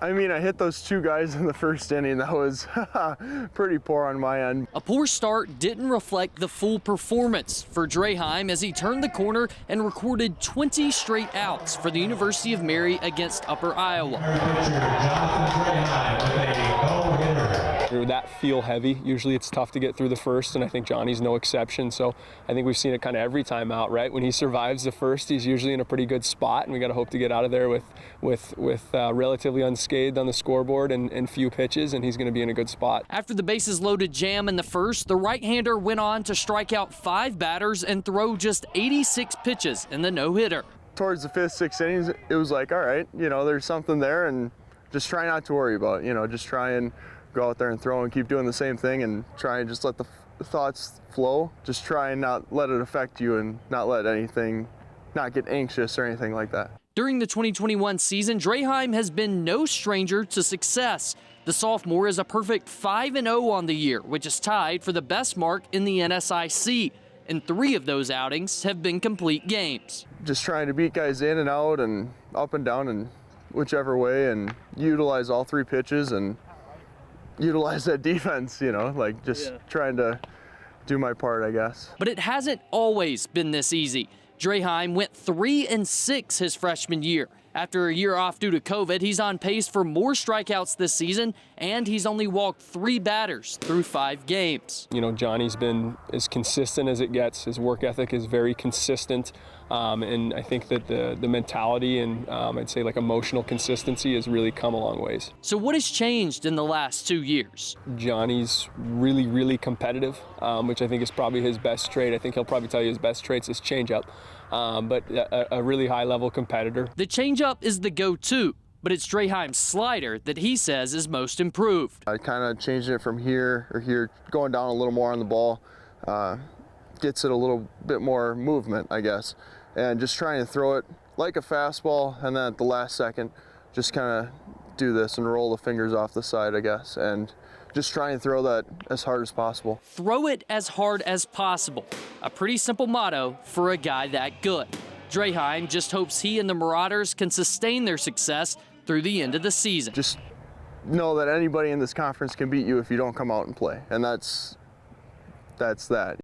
I mean, I hit those 2 guys in the first inning. That was pretty poor on my end. A poor start didn't reflect the full performance for Draheim as he turned the corner and recorded 20 straight outs for the University of Mary against Upper Iowa. That feel heavy. Usually it's tough to get through the first, and I think Johnny's no exception. So I think we've seen it kind of every time out, right? When he survives the first, he's usually in a pretty good spot, and we got to hope to get out of there with relatively unscathed on the scoreboard and few pitches, and he's going to be in a good spot. After the bases loaded jam in the first, the right-hander went on to strike out 5 batters and throw just 86 pitches in the no-hitter. Towards the 5th, 6th innings, it was like, all right, there's something there, and just try not to worry about it. Just try and go out there and throw and keep doing the same thing and try and just let the thoughts flow. Just try and not let it affect you and not get anxious or anything like that. During the 2021 season, Draheim has been no stranger to success. The sophomore is a perfect 5-0 on the year, which is tied for the best mark in the NSIC. And 3 of those outings have been complete games. Just trying to beat guys in and out and up and down and whichever way, and utilize all 3 pitches and utilize that defense, trying to do my part, I guess. But it hasn't always been this easy. Draheim went 3-6 his freshman year. After a year off due to COVID, he's on pace for more strikeouts this season, and he's only walked 3 batters through 5 games. Johnny's been as consistent as it gets. His work ethic is very consistent, and I think that the mentality and I'd say like emotional consistency has really come a long ways. So what has changed in the last 2 years? Johnny's really, really competitive, which I think is probably his best trait. I think he'll probably tell you his best trait's his changeup, but a really high-level competitor. The changeup is the go-to, but it's Draheim's slider that he says is most improved. I kind of changed it from here, going down a little more on the ball. Gets it a little bit more movement, I guess, and just trying to throw it like a fastball, and then at the last second, just kind of do this and roll the fingers off the side, I guess, and just try and throw that as hard as possible. Throw it as hard as possible. A pretty simple motto for a guy that good. Draheim just hopes he and the Marauders can sustain their success through the end of the season. Just know that anybody in this conference can beat you if you don't come out and play, and that's that.